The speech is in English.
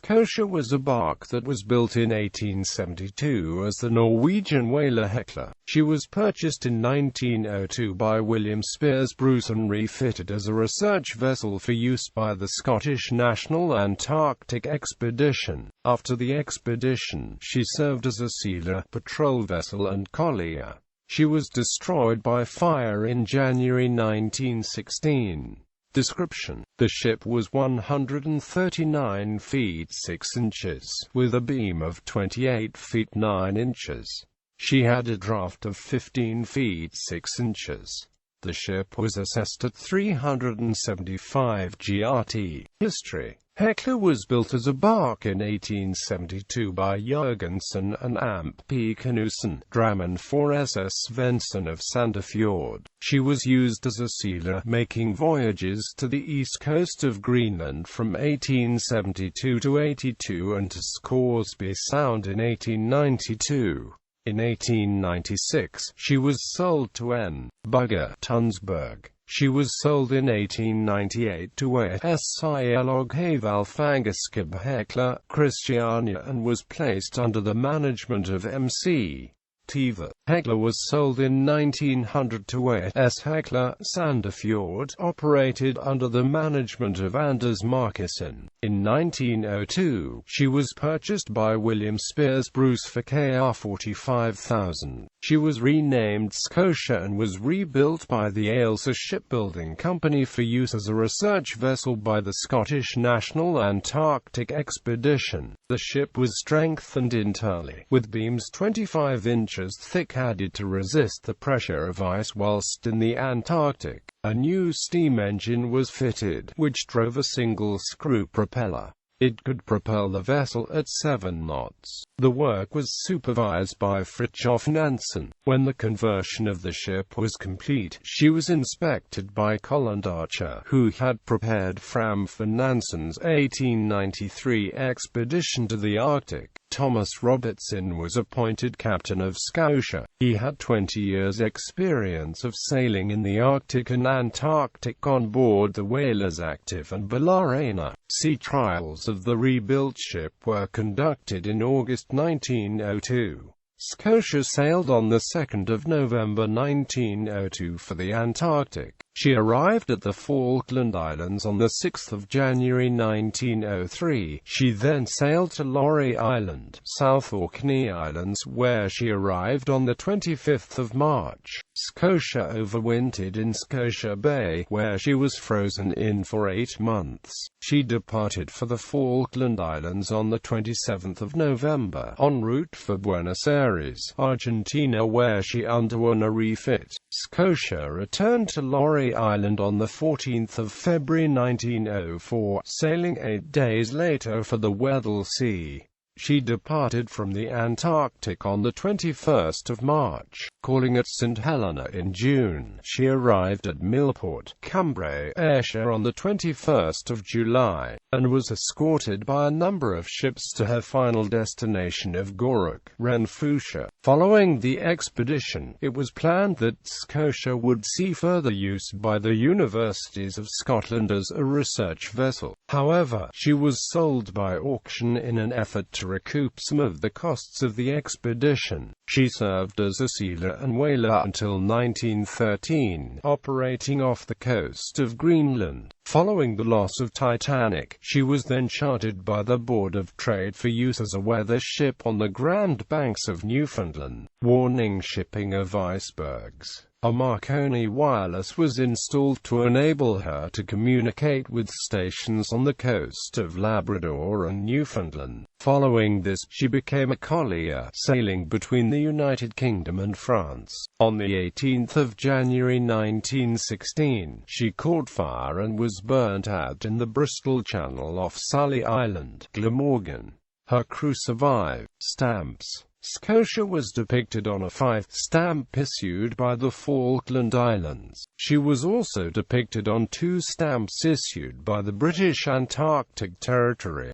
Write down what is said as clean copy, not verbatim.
Scotia was a barque that was built in 1872 as the Norwegian whaler Hekla. She was purchased in 1902 by William Spiers Bruce and refitted as a research vessel for use by the Scottish National Antarctic Expedition. After the expedition, she served as a sealer, patrol vessel and collier. She was destroyed by fire in January 1916. Description: the ship was 139 feet 6 inches, with a beam of 28 feet 9 inches. She had a draft of 15 feet 6 inches. The ship was assessed at 375 GRT. History: Hekla was built as a barque in 1872 by Jørgensen and Amp P. Knudsen, Drammen for SS Svensson of Sandefjord. She was used as a sealer, making voyages to the east coast of Greenland from 1872 to 82 and to Scoresby Sound in 1892. In 1896, she was sold to N. Bugger Tunsberg. She was sold in 1898 to Siloghavalfangaskib Hekla Christiania and was placed under the management of M.C. Tiva. Hekla was sold in 1900 to Hekla Sandefjord, operated under the management of Anders Markussen. In 1902, she was purchased by William Spiers Bruce for Kr 45,000. She was renamed Scotia and was rebuilt by the Ailsa Shipbuilding Company for use as a research vessel by the Scottish National Antarctic Expedition. The ship was strengthened internally, with beams 25 inches thick added to resist the pressure of ice whilst in the Antarctic. A new steam engine was fitted, which drove a single-screw propeller. It could propel the vessel at 7 knots. The work was supervised by Fridtjof Nansen. When the conversion of the ship was complete, she was inspected by Collier.She, who had prepared Fram for Nansen's 1893 expedition to the Arctic. Thomas Robertson was appointed captain of Scotia. He had 20 years' experience of sailing in the Arctic and Antarctic on board the whalers Active and Bellarena. Sea trials of the rebuilt ship were conducted in August 1902. Scotia sailed on the 2nd of November 1902 for the Antarctic. She arrived at the Falkland Islands on the 6th of January 1903. She then sailed to Laurie Island, South Orkney Islands, where she arrived on the 25th of March. Scotia overwintered in Scotia Bay, where she was frozen in for 8 months. She departed for the Falkland Islands on the 27th of November, en route for Buenos Aires, Argentina, where she underwent a refit. Scotia returned to Laurie Island on the 14th of February 1904, sailing 8 days later for the Weddell Sea. She departed from the Antarctic on the 21st of March. Calling at St. Helena in June, she arrived at Millport, Cambrai, Ayrshire on the 21st of July, and was escorted by a number of ships to her final destination of Goruk, Renfrewshire. Following the expedition, it was planned that Scotia would see further use by the universities of Scotland as a research vessel. However, she was sold by auction in an effort to recoup some of the costs of the expedition. She served as a sealer and whaler until 1913, operating off the coast of Greenland. Following the loss of Titanic, she was then chartered by the Board of Trade for use as a weather ship on the Grand Banks of Newfoundland, warning shipping of icebergs. A Marconi wireless was installed to enable her to communicate with stations on the coast of Labrador and Newfoundland. Following this, she became a collier, sailing between the United Kingdom and France. On the 18th of January 1916, she caught fire and was burnt out in the Bristol Channel off Sully Island, Glamorgan. Her crew survived. Stamps. Scotia was depicted on a 5 stamp issued by the Falkland Islands. She was also depicted on 2 stamps issued by the British Antarctic Territory.